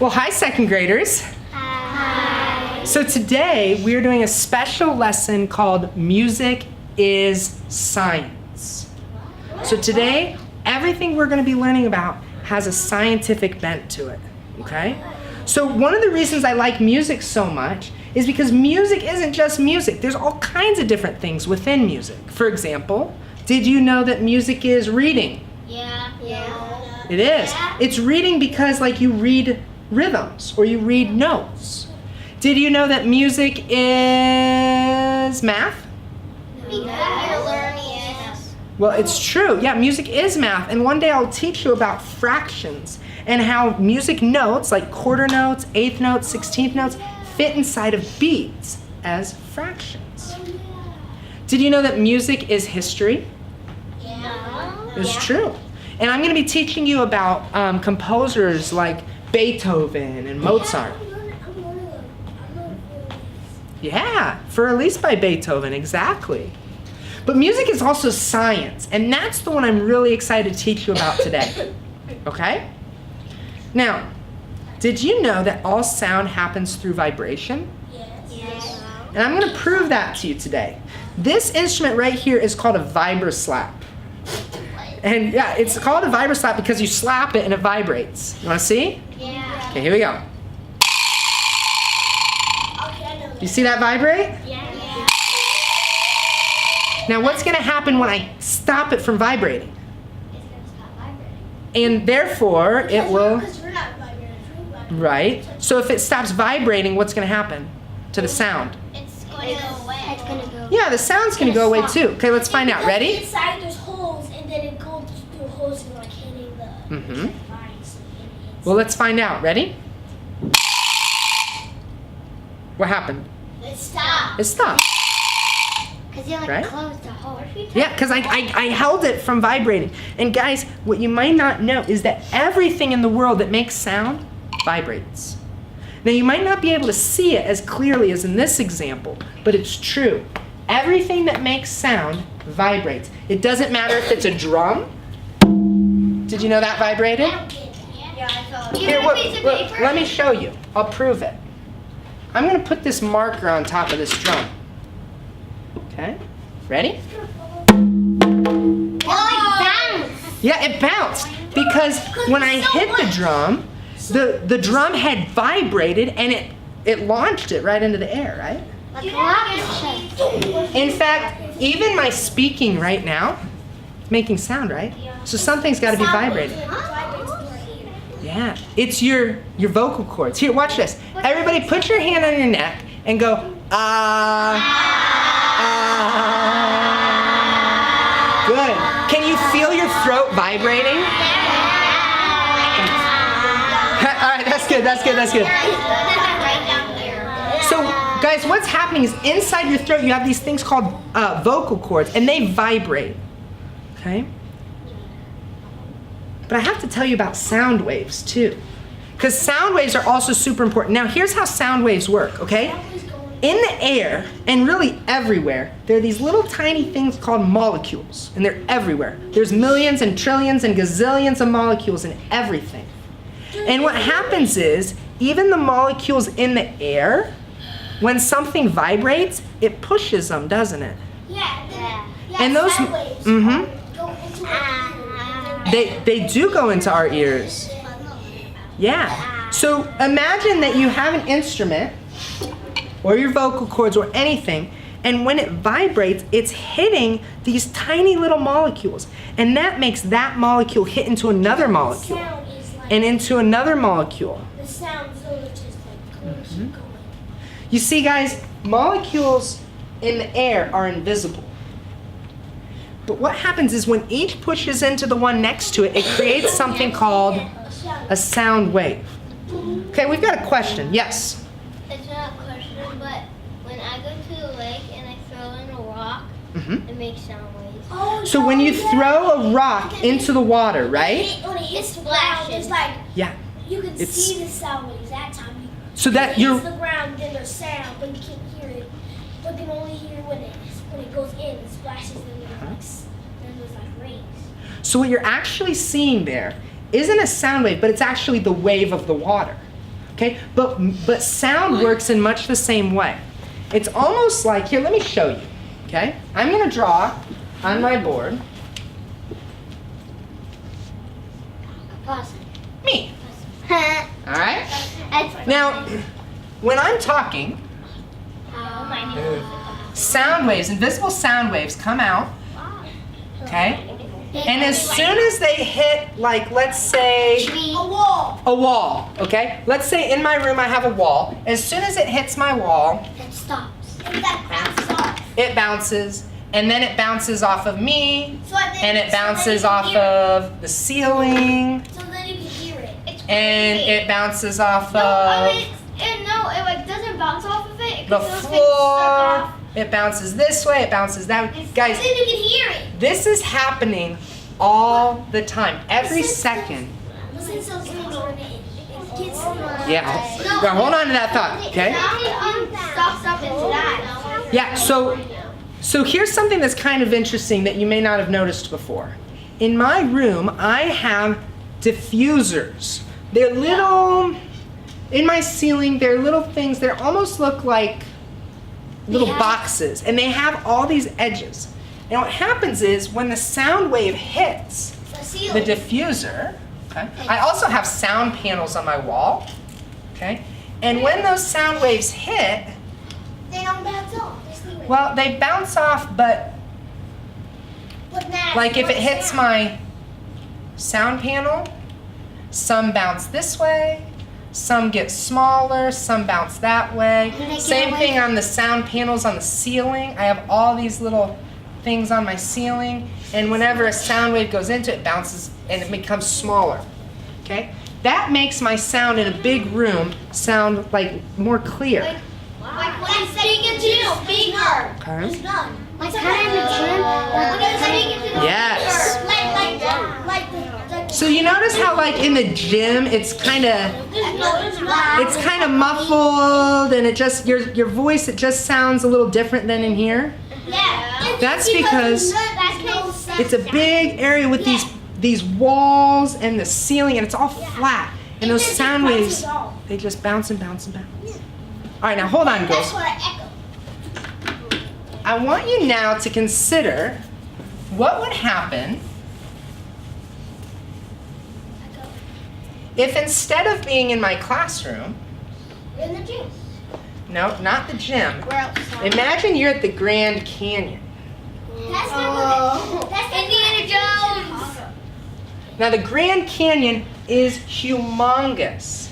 Well, hi, second graders. Hi. So today we're doing a special lesson called Music is Science. So today, everything we're going to be learning about has a scientific bent to it, okay? So one of the reasons I like music so much is because music isn't just music. There's all kinds of different things within music. For example, did you know that music is reading? Yeah. It is. It's reading because like you read rhythms or you read notes. Did you know that music is math? Because you're learning it. Well, it's true. Yeah, music is math. And one day I'll teach you about fractions and how music notes, like quarter notes, eighth notes, 16th notes, fit inside of beats as fractions. Did you know that music is history? Yeah. It's true. And I'm going to be teaching you about composers like Beethoven and Mozart. Yeah, for at least by Beethoven, exactly. But music is also science, and that's the one I'm really excited to teach you about today. Okay? Now, did you know that all sound happens through vibration? Yes. And I'm going to prove that to you today. This instrument right here is called a vibroslap. And yeah, it's called a vibroslap because you slap it and it vibrates. You want to see? Yeah. Okay, here we go. You see that vibrate? Yeah. Now what's going to happen when I stop it from vibrating? It's going to stop vibrating. And therefore it will, Because we're not vibrating, we're vibrating. right? So if it stops vibrating, what's going to happen to the sound? It's going to go away. It's going to go. Yeah, the sound's going to go away too. Okay, let's find out. Ready? Inside there's holes, and then it goes through holes and like hitting the Mm-hmm. lines. Well, let's find out. Ready? What happened? It stopped. It stopped. Because you Right? closed the hole. Yeah, because I held it from vibrating. And guys, what you might not know is that everything in the world that makes sound vibrates. Now you might not be able to see it as clearly as in this example, but it's true. Everything that makes sound vibrates. It doesn't matter if it's a drum. Did you know that vibrated? Yeah, I saw it. Here, look, let me show you. I'll prove it. I'm going to put this marker on top of this drum. Okay, ready? Yeah, it bounced because when I hit the drum, the drum head vibrated and it launched it right into the air, right? Like a rocket ship. In fact, even my speaking right now, it's making sound, right? So something's got to be vibrating. Yeah, it's your vocal cords. Here, watch this. Everybody put your hand on your neck and go, ah. Good. Can you feel your throat vibrating? All right, that's good. So, guys, what's happening is inside your throat you have these things called vocal cords, and they vibrate. Okay? But I have to tell you about sound waves too, because sound waves are also super important. Now, here's how sound waves work. Okay? In the air, and really everywhere, there are these little tiny things called molecules, and they're everywhere. There's millions and trillions and gazillions of molecules in everything. And what happens is, even the molecules in the air, when something vibrates, it pushes them, doesn't it? Yeah. And those, sound waves mm-hmm, go into they do go into our ears. Yeah. So imagine that you have an instrument, or your vocal cords, or anything, and when it vibrates, it's hitting these tiny little molecules, and that makes that molecule hit into another molecule, sound is like and into another molecule. the sound so it's just like going. You see, guys, molecules in the air are invisible. But what happens is when each pushes into the one next to it, it creates something called a sound wave. Okay, we've got a question. Yes? It's not a question, but when I go to the lake and I throw in a rock, it makes sound waves. Oh, So when you throw a rock into the water, right? when it hits the ground, it's like Yeah. you can It's- see the sound waves that time. So that It you're, hits the ground, then there's sound, but you can't hear it. But you can only hear when it goes in, it splashes, and then there's like rays. so what you're actually seeing there isn't a sound wave, but it's actually the wave of the water. Okay, but sound works in much the same way. It's almost like, here, let me show you. Okay, I'm gonna draw on my board me. All right. Now, when I'm talking, sound waves, invisible sound waves come out. Okay. And as soon as they hit, like, let's say a wall, okay? Let's say in my room I have a wall. As soon as it hits my wall, It stops. That bounces off. it bounces, and then it bounces off of me, So then- and it so then bounces you can off hear it. of the ceiling, So then you can hear it. and it bounces off No, I of mean, it like doesn't bounce off of it. the 'cause those things suck floor. off. It bounces this way, it bounces that way. Guys, So then you can hear it. this is happening all the time, every second. Listen, so when it gets Yeah, now hold on to that thought, okay? Sound stops up into that. Yeah, so here's something that's kind of interesting that you may not have noticed before. In my room, I have diffusers. They're little, in my ceiling, they're little things, they almost look like little boxes, and they have all these edges. And what happens is when the sound wave hits the diffuser, okay, I also have sound panels on my wall, okay, and when those sound waves hit, They don't bounce off. They stay right well, they bounce off, but there. But now, like if it hits sound. my sound panel, some bounce this way, some get smaller, some bounce that way. Do they get Same away thing on the sound panels on the ceiling. I have all these little things on my ceiling, and whenever a sound wave goes into it, it bounces and it becomes smaller. Okay? That makes my sound in a big room sound like more clear. Like when I'm speaking to the speaker. Okay? It's done. Like kind of in the gym. When you're speaking to the Yes. speaker. So you notice how like in the gym it's kind of muffled, and it just your voice, it just sounds a little different than in here. Yeah. That's because it's a big area with these walls and the ceiling, and it's all flat. And those sound waves, they just bounce and bounce and bounce. All right, now hold on, That's girls. what I echo. I want you now to consider what would happen if instead of being in my classroom, We're in the gym. no, not the gym, Where else? imagine you're at the Grand Canyon. That's that's Indiana Jones. Now the Grand Canyon is humongous.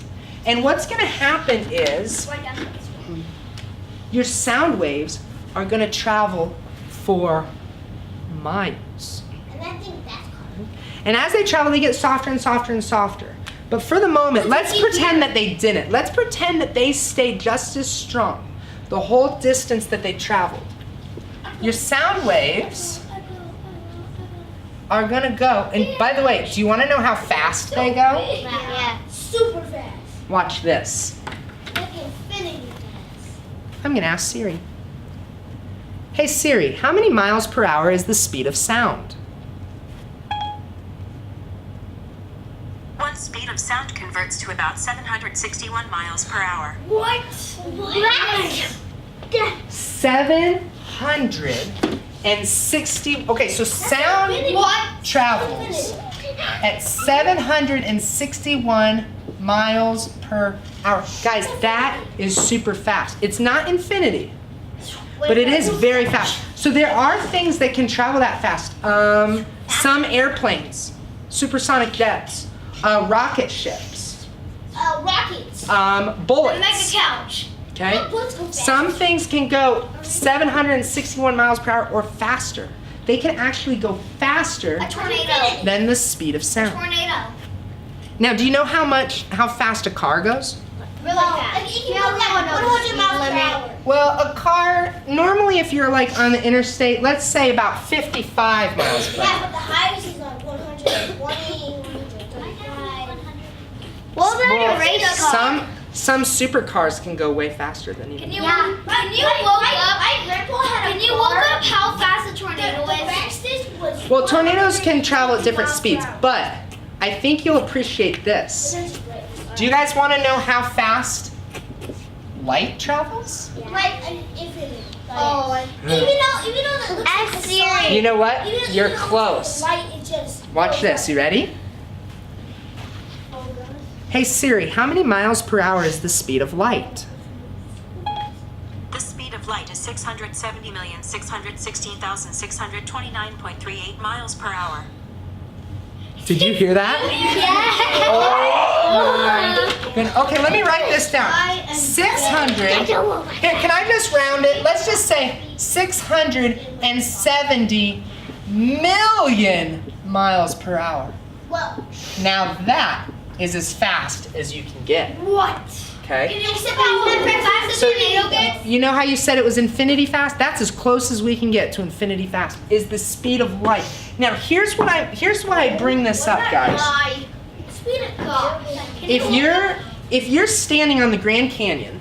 And what's going to happen is your sound waves are going to travel for miles. And I think that's cool. And as they travel, they get softer and softer and softer. But for the moment, let's pretend that they didn't. Let's pretend that they stayed just as strong the whole distance that they traveled. Your sound waves are going to go. And by the way, do you want to know how fast they go? Yeah. Super fast. Watch this. Like infinity fast. I'm going to ask Siri. Hey Siri, how many miles per hour is the speed of sound? One speed of sound converts to about 761 miles per hour. What? What? 760. Okay, so sound travels at 761 miles per hour. Guys, that is super fast. It's not infinity, but it is very fast. So there are things that can travel that fast. Some airplanes, supersonic jets, rocket ships, Rockets. bullets. Mega couch. Okay? Bullets go fast. Some things can go 761 miles per hour or faster. They can actually go faster A tornado. than the speed of sound. Tornado. Now, do you know how fast a car goes? Really fast. You can go like 100 miles per hour. Well, a car, normally if you're like on the interstate, let's say about 55 miles per Yeah, hour. but the highest is like 120, 135. What about Well, a race car? some supercars can go way faster than even. Can you Yeah. woke up? Can you woke up how fast a tornado The is? fastest was. Well, tornadoes can travel at different 150 speeds, miles per hour. but I think you'll appreciate this. That's great. Do you guys want to know how fast light travels? Like an infinite. Oh, Even though that looks like a slide. You know what? Even though You're it looks close. like light, it just Watch goes this. up. You ready? Oh, gosh. Hey Siri, how many miles per hour is the speed of light? The speed of light is 670,616,629.38 miles per hour. Did you hear that? Oh my goodness. Okay, let me write this down. 600. Here, can I just round it? Let's just say 670 million miles per hour. Well, Now that is as fast as you can get. what? Okay? Except fast as So, tornado gets. you know how you said it was infinity fast? That's as close as we can get to infinity fast. Is the speed of light. Now here's why I bring this up, guys. Speed of God. If you're standing on the Grand Canyon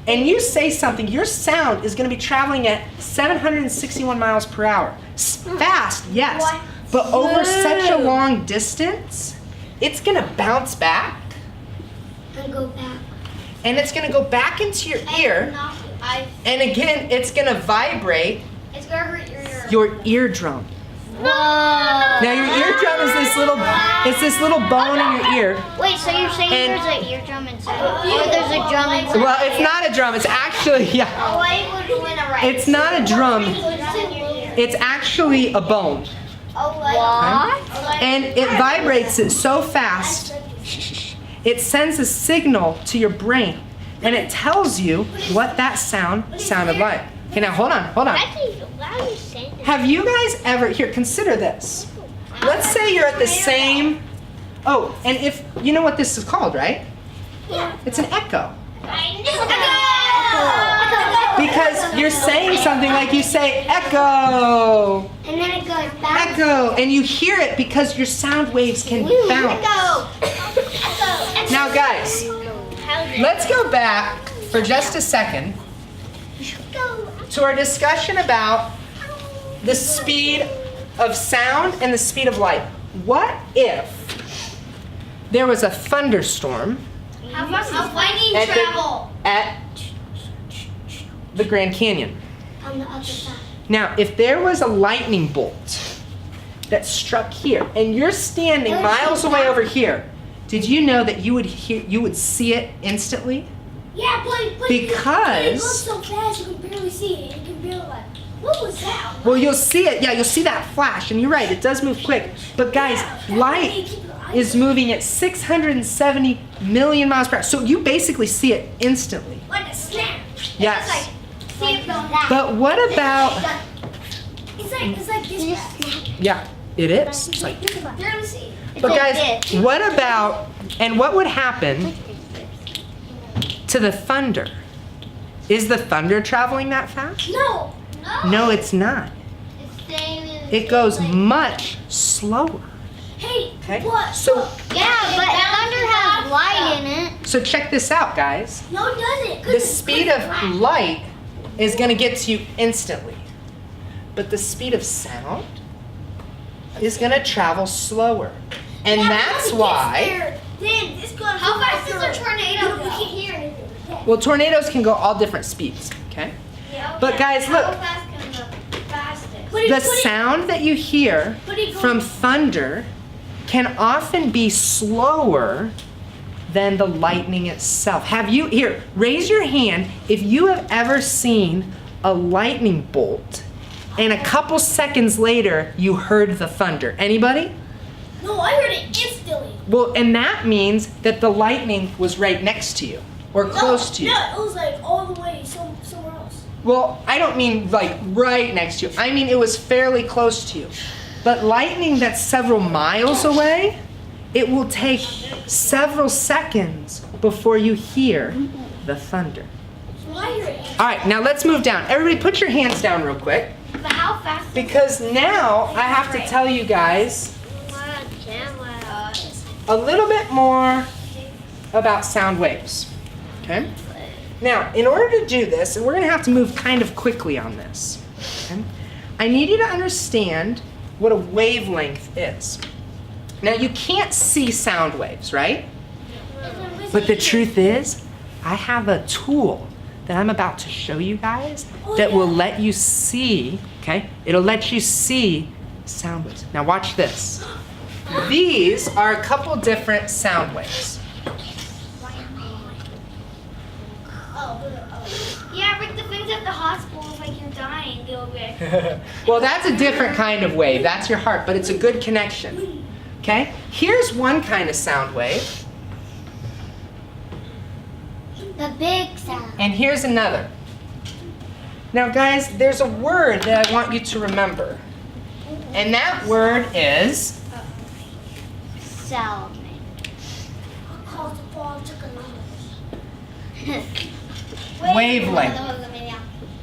and you say something, your sound is going to be traveling at 761 miles per hour. Fast, yes, What? but over such a long distance, it's going to bounce back And go back. and it's going to go back into your ear, and again, it's going to vibrate It's gonna hurt your ear. your eardrum. Whoa. Now your eardrum is this little bone in your ear. Wait, so you're saying And- there's an eardrum inside? Or there's a drum inside? Well, it's not a drum. It's actually, yeah, Why would you win a race? it's not a drum. It's actually a bone. What? And it vibrates it so fast, it sends a signal to your brain, and it tells you what that sound sounded like. Okay, now hold on. Why are you saying that? Have you guys ever, here, consider this. Let's say you're at the same, oh, and if, you know what this is called, right? It's an echo. Because you're saying something like you say, echo, And then it goes back. echo, and you hear it because your sound waves can bounce. Now guys, let's go back for just a second to our discussion about the speed of sound and the speed of light. What if there was a thunderstorm How fast does lightning at travel? the Grand Canyon? On the other side. Now, if there was a lightning bolt that struck here and you're standing miles away over here, did you know that you would see it instantly? Yeah, but it Because- goes so fast you can barely see it. You can barely like, what was that? Well, you'll see it. Yeah, you'll see that flash, and you're right, it does move quick. But guys, light is moving at 670 million miles per hour. So you basically see it instantly. Like a snap. Yes. See it going that. But what about, It's like this fast. yeah, it is. It's like, Barely see it. but guys, what about, and what would happen to the thunder? Is the thunder traveling that fast? No. No, it's not. It goes much slower. Hey, Okay? what? So, Yeah, but thunder has light in it. so check this out, guys. No, it doesn't. The speed of light is going to get to you instantly. But the speed of sound is going to travel slower. And that's why, Then it's going. How fast is a tornado You go? can't hear anything. well, tornadoes can go all different speeds, okay? But guys, look, How fast can the fastest? Put it- the put it- sound that you hear put it from going- thunder can often be slower than the lightning itself. Have you, here, raise your hand if you have ever seen a lightning bolt and a couple seconds later you heard the thunder. Anybody? No, I heard it instantly. Well, and that means that the lightning was right next to you or close to you. No, it was like all the way somewhere else. Well, I don't mean like right next to you. I mean it was fairly close to you. But lightning that's several miles away, it will take several seconds before you hear the thunder. So I heard it. All right, now let's move down. Everybody put your hands down real quick But how fast? because now I have to tell you guys a little bit more about sound waves. Okay? Now, in order to do this, and we're going to have to move kind of quickly on this, okay? I need you to understand what a wavelength is. Now, you can't see sound waves, right? But the truth is, I have a tool that I'm about to show you guys that will let you see, okay? It'll let you see sound waves. Now watch this. These are a couple different sound waves. Yeah, but the things at the hospital is like you're dying, go away. Well, that's a different kind of wave. That's your heart, but it's a good connection. Okay? Here's one kind of sound wave, The big sound. and here's another. Now, guys, there's a word that I want you to remember, and that word is Sound. wavelength.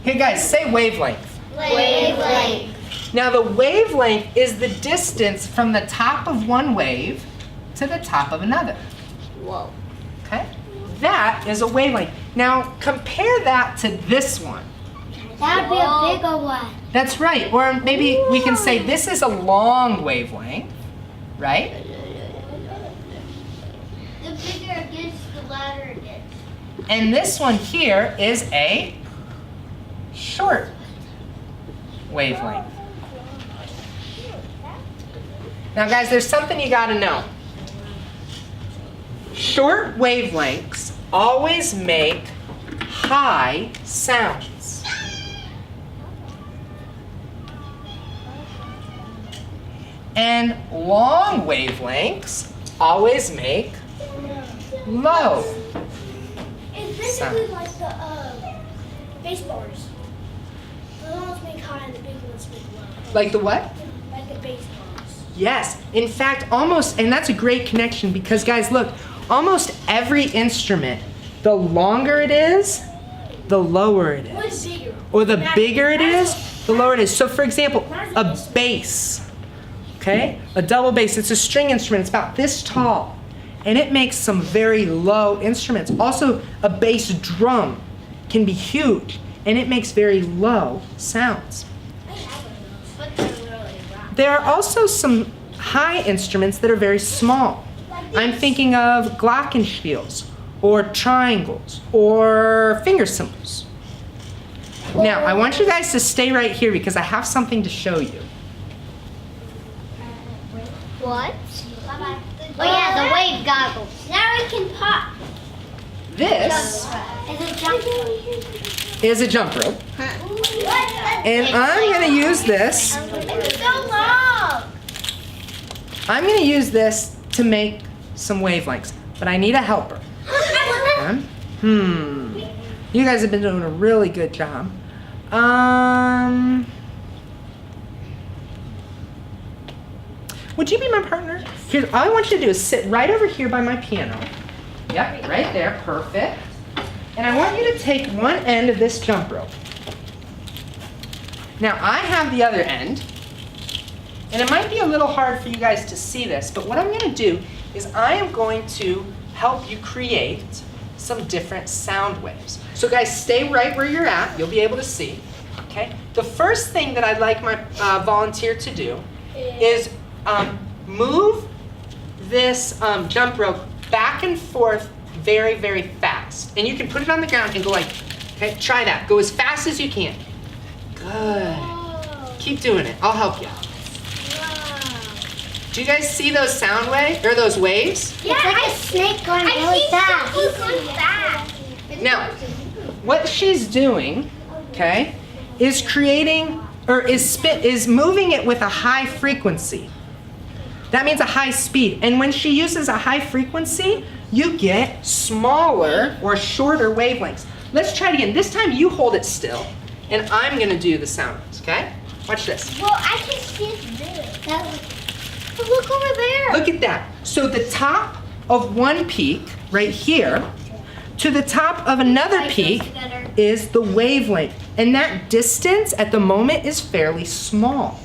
Hey, guys, say wavelength. Wavelength. Now, the wavelength is the distance from the top of one wave to the top of another. Whoa. Okay? That is a wavelength. Now, compare that to this one. That'd be a bigger one. That's right. Or maybe we can say this is a long wavelength, right? The bigger it gets, the louder it gets. And this one here is a short wavelength. Now, guys, there's something you got to know. Short wavelengths always make high sounds. And long wavelengths always make low. It's basically like the bass bars. The ones make high and the big ones make low. Like the what? Like the bass bars. Yes. In fact, almost, and that's a great connection because, guys, look, almost every instrument, the longer it is, the lower it What's is. bigger? Or the bigger it is, the lower it is. So, for example, a bass, okay? A double bass, it's a string instrument. It's about this tall. And it makes some very low instruments. Also, a bass drum can be huge, and it makes very low sounds. But they're really loud. There are also some high instruments that are very small. I'm thinking of glockenspiels, or triangles, or finger cymbals. Now, I want you guys to stay right here because I have something to show you. What? Oh yeah, the wave goggles. Now we can pop. This Is it jump? is a jump rope, and I'm going to use this. It's so long. I'm going to use this to make some wavelengths, but I need a helper. You guys have been doing a really good job. Would you be my partner? Here, all I want you to do is sit right over here by my piano. Yep, right there, perfect. And I want you to take one end of this jump rope. Now I have the other end, and it might be a little hard for you guys to see this, but what I'm going to do is I am going to help you create some different sound waves. So guys, stay right where you're at. You'll be able to see. Okay. The first thing that I'd like my volunteer to do is move this jump rope back and forth very, very fast. And you can put it on the ground and go like, okay, try that. Go as fast as you can. Good. Keep doing it. I'll help you. Do you guys see those sound waves, or those waves? Yeah, it's like a snake going really fast. He's going fast. Now, what she's doing, okay, is creating, or is moving it with a high frequency. That means a high speed. And when she uses a high frequency, you get smaller or shorter wavelengths. Let's try it again. This time you hold it still, and I'm going to do the sounds, okay? Watch this. Well, I can see it there. But look over there. Look at that. So the top of one peak, right here, to the top of another peak is the wavelength. And that distance at the moment is fairly small,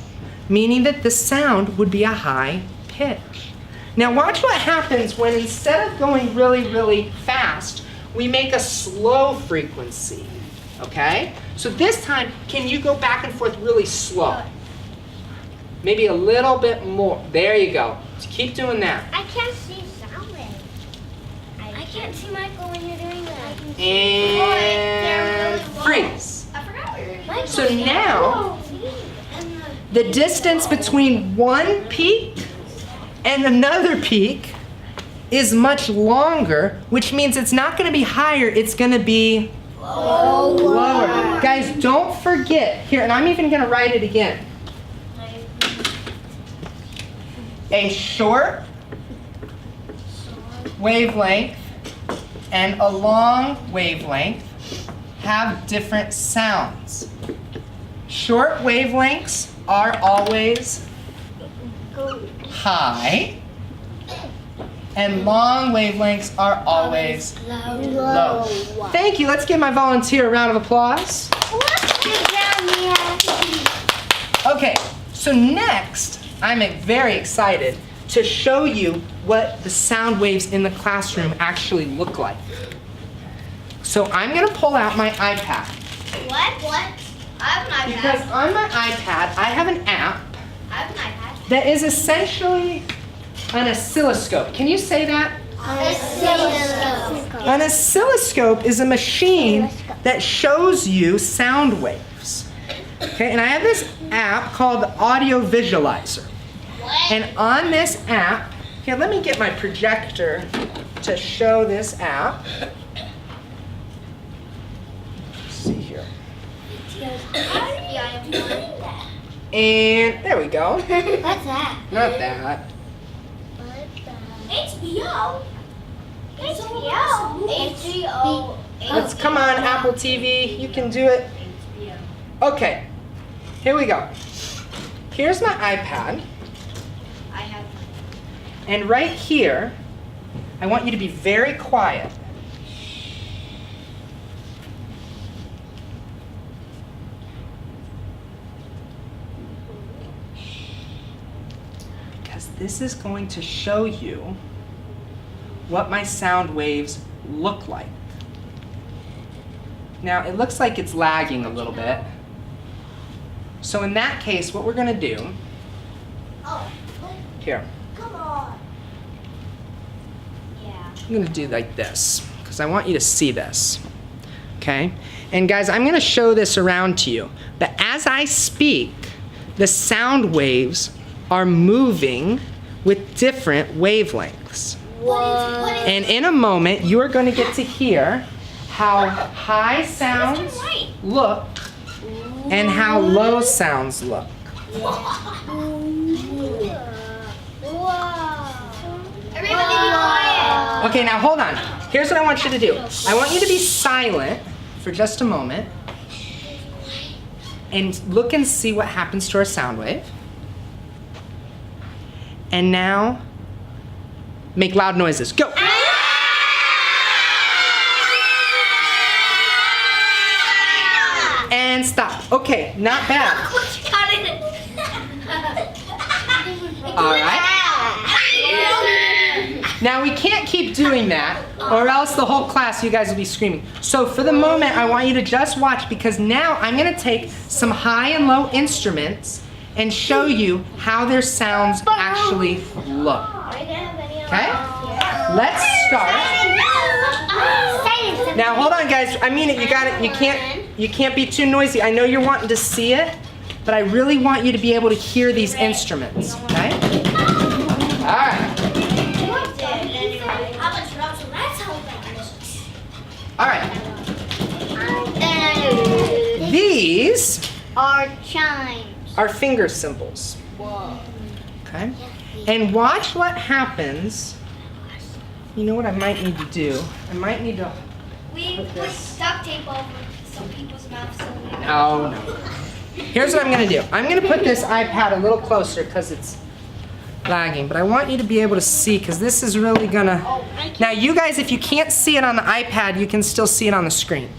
meaning that the sound would be a high pitch. Now watch what happens when instead of going really, really fast, we make a slow frequency, okay? So this time, can you go back and forth really slow? Maybe a little bit more. There you go. Keep doing that. I can't see sound waves. I can't see Michael when you're doing that. And freeze. I forgot what you were So now, the distance between one peak and another peak is much longer, which means it's not going to be higher, it's going to be lower. Guys, don't forget, here, and I'm even going to write it again. A short wavelength and a long wavelength have different sounds. Short wavelengths are always high, and long wavelengths are always low. Thank you. Let's give my volunteer a round of applause. Okay, so next, I'm very excited to show you what the sound waves in the classroom actually look like. So I'm going to pull out my iPad. What? I have an iPad. Because on my iPad, I have an app I have an iPad. that is essentially an oscilloscope. Can you say that? Oscilloscope. An oscilloscope is a machine that shows you sound waves. Okay, and I have this app called the Audio Visualizer. And on this app, here, let me get my projector to show this app. Let's see here. Yeah, I have one. And there we go. What's that? Not that. HBO. HBO. Let's come on, Apple TV. You can do it. Okay, here we go. Here's my iPad. I have. And right here, I want you to be very quiet. Because this is going to show you what my sound waves look like. Now, it looks like it's lagging a little bit. So in that case, what we're going to do, Oh, here. come on. Yeah. I'm going to do like this because I want you to see this. Okay? And guys, I'm going to show this around to you. But as I speak, the sound waves are moving with different wavelengths. And in a moment, you are going to get to hear how high sounds look and how low sounds look. Everybody be quiet. Okay, now hold on. Here's what I want you to do. I want you to be silent for just a moment and look and see what happens to our sound wave. And now, make loud noises. Go! And stop. Okay, not bad. All right. Now we can't keep doing that, or else the whole class, you guys will be screaming. So for the moment, I want you to just watch, because now I'm going to take some high and low instruments and show you how their sounds actually look. Okay? Let's start. Now hold on, guys. I mean it. You got it. You can't be too noisy. I know you're wanting to see it, but I really want you to be able to hear these instruments. Okay? All right. All right. These Our chimes. are finger cymbals. Okay? And watch what happens. You know what I might need to do? I might need to. We Put put this. duct tape over some people's mouths so we No, no. Here's what I'm going to do. I'm going to put this iPad a little closer because it's lagging. But I want you to be able to see, because this is really going to. Now, you guys, if you can't see it on the iPad, you can still see it on the screen.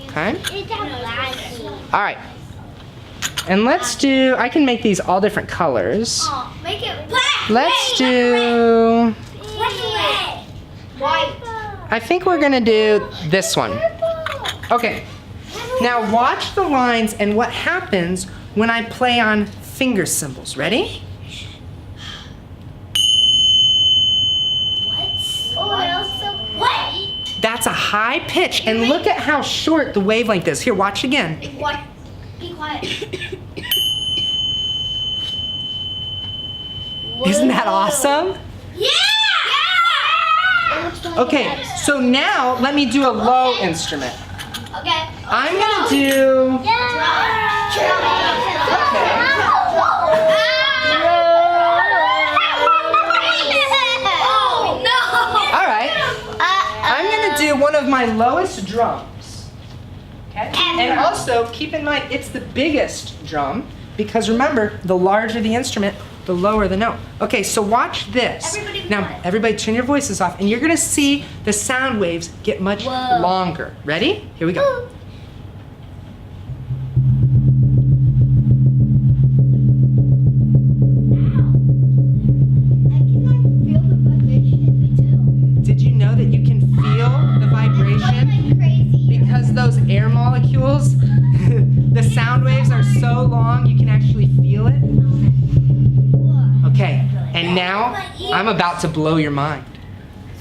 Okay? All right. And let's do. I can make these all different colors. make it black. Let's do. White. I think we're going to do this one. Okay. Now watch the lines and what happens when I play on finger cymbals. Ready? Oh, it also. What? high pitch, and look at how short the wavelength is. Here, watch again. Be quiet. Be quiet. Isn't that awesome? Yeah! Okay, so now let me do a low instrument. Okay. I'm gonna do. Oh no! All right. I'm gonna do one of my lowest drums. Okay. And also keep in mind it's the biggest drum because remember, the larger the instrument, the lower the note. Okay, so watch this. Everybody be Now, quiet. everybody turn your voices off and you're gonna see the sound waves get much longer. Ready? Here we go. Did you know that you can feel the vibration? Because those air molecules, the sound waves are so long, you can actually feel it. Okay, and now I'm about to blow your mind.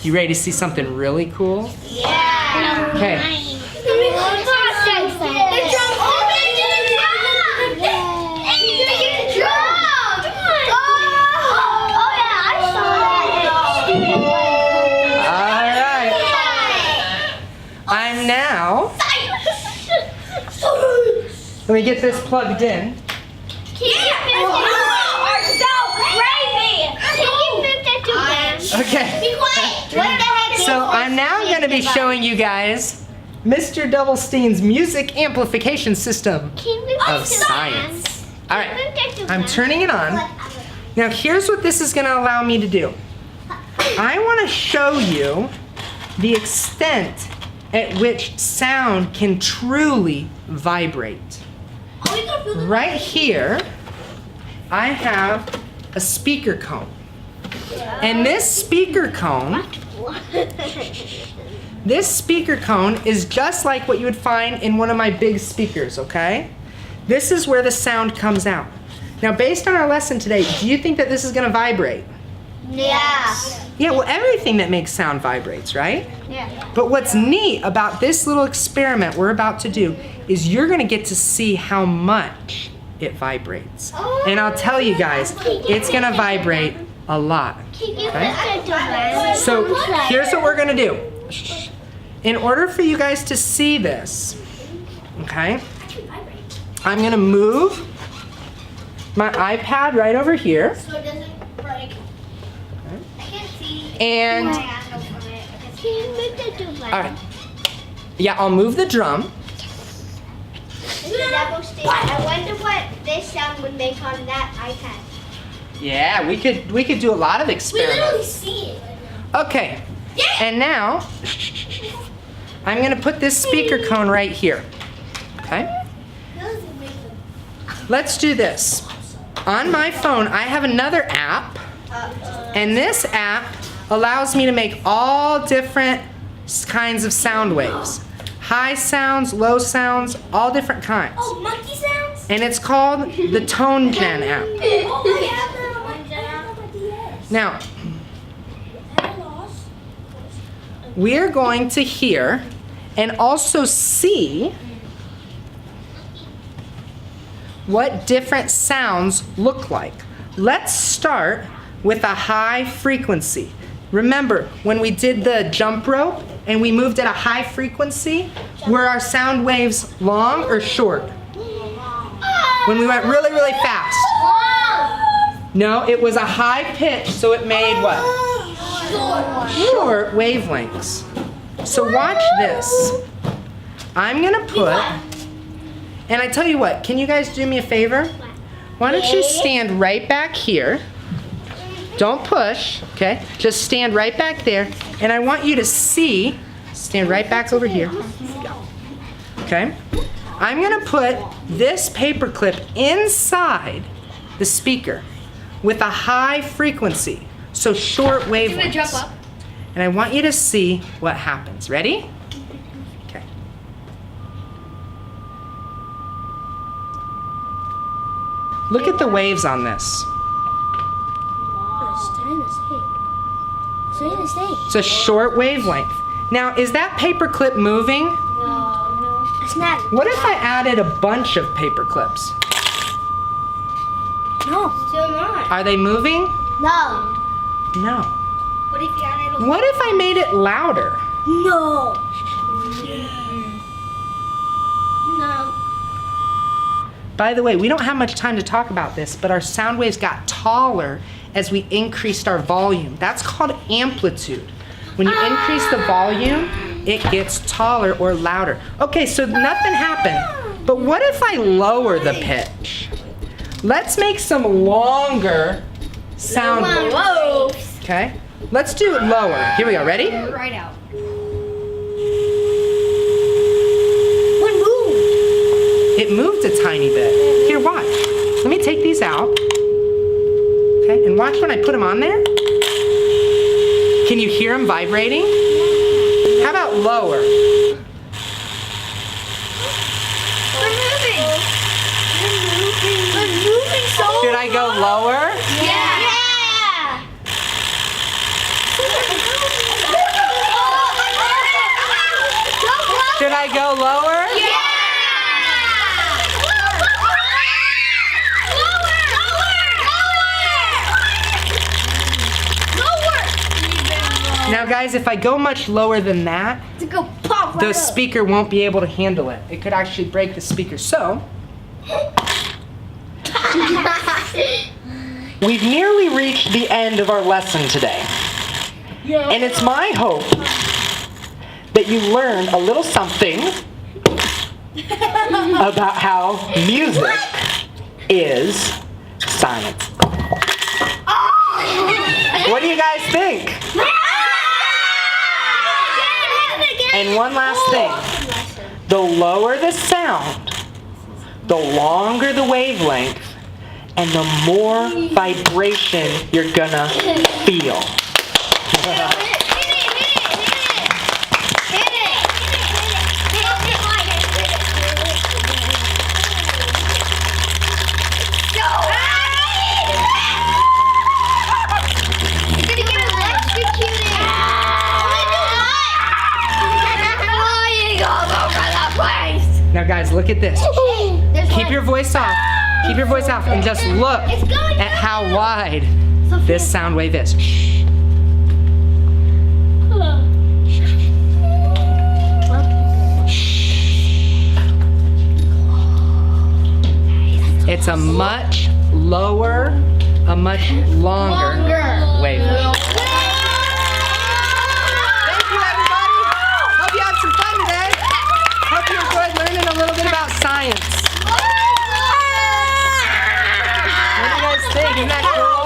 You ready to see something really cool? Yeah. Okay. All right. I'm now. Let me get this plugged in. Okay. Be quiet. What the heck? So I'm now going to be showing you guys Mr. Doublestein's music amplification system of science. All right, I'm turning it on. Now here's what this is going to allow me to do. I want to show you the extent at which sound can truly vibrate. Right here, I have a speaker cone. And this speaker cone is just like what you would find in one of my big speakers, okay? This is where the sound comes out. Now, based on our lesson today, do you think that this is gonna vibrate? Yeah. Yeah, well, everything that makes sound vibrates, right? Yeah. But what's neat about this little experiment we're about to do is you're gonna get to see how much it vibrates. And I'll tell you guys, it's gonna vibrate a lot. Okay? So here's what we're gonna do. In order for you guys to see this, okay, I'm gonna move my iPad right over here. So it doesn't break. I can't see. And, all right. Yeah, I'll move the drum. I wonder what this sound would make on that iPad. Yeah, we could do a lot of We literally experiments. see it. Okay. And now I'm gonna put this speaker cone right here. Okay? Let's do this. On my phone, I have another app, and this app allows me to make all different kinds of sound waves. High sounds, low sounds, all different kinds. Oh, monkey sounds? And it's called the Tone Gen app. Oh, I have that on my DS. Now, I lost. we're going to hear and also see what different sounds look like. Let's start with a high frequency. Remember, when we did the jump rope and we moved at a high frequency, were our sound waves long or short? When we went really, really fast? No, it was a high pitch, so it made what? Short wavelengths. So watch this. I'm gonna put, and I tell you what, can you guys do me a favor? Why don't you stand right back here? Don't push, okay? Just stand right back there, and I want you to see, stand right back over here. Okay? I'm gonna put this paper clip inside the speaker with a high frequency, so short wavelengths. jump up. And I want you to see what happens. Ready? Okay. Look at the waves on this. It's a short wavelength. Now, is that paper clip moving? No. It's not. What if I added a bunch of paper clips? No. Still not. Are they moving? No. No. What if you added a What if I made it louder? No. No. By the way, we don't have much time to talk about this, but our sound waves got taller as we increased our volume. That's called amplitude. When you increase the volume, it gets taller or louder. Okay, so nothing happened. But what if I lower the pitch? Let's make some longer sound waves. Whoa. Okay? Let's do it lower. Here we go. Ready? Right out. What moved? It moved a tiny bit. Here, watch. Let me take these out. Okay, and watch when I put them on there. Can you hear them vibrating? How about lower? They're moving so Should I go lower? Yeah. Should I go lower? Now guys, if I go much lower than that, To go pop right the up. speaker won't be able to handle it. It could actually break the speaker. So, we've nearly reached the end of our lesson today. And it's my hope that you learned a little something about how music is science. What do you guys think? And one last thing. The lower the sound, the longer the wavelength, and the more vibration you're gonna feel. Now guys, look at this. Keep your voice off. Keep your voice off and just look at how wide this sound wave is. Shh. It's a much lower, a much longer wavelength. Thank you, everybody. Hope you had some fun today. Hope you enjoyed learning a little bit about science. What do you guys think? Isn't that cool?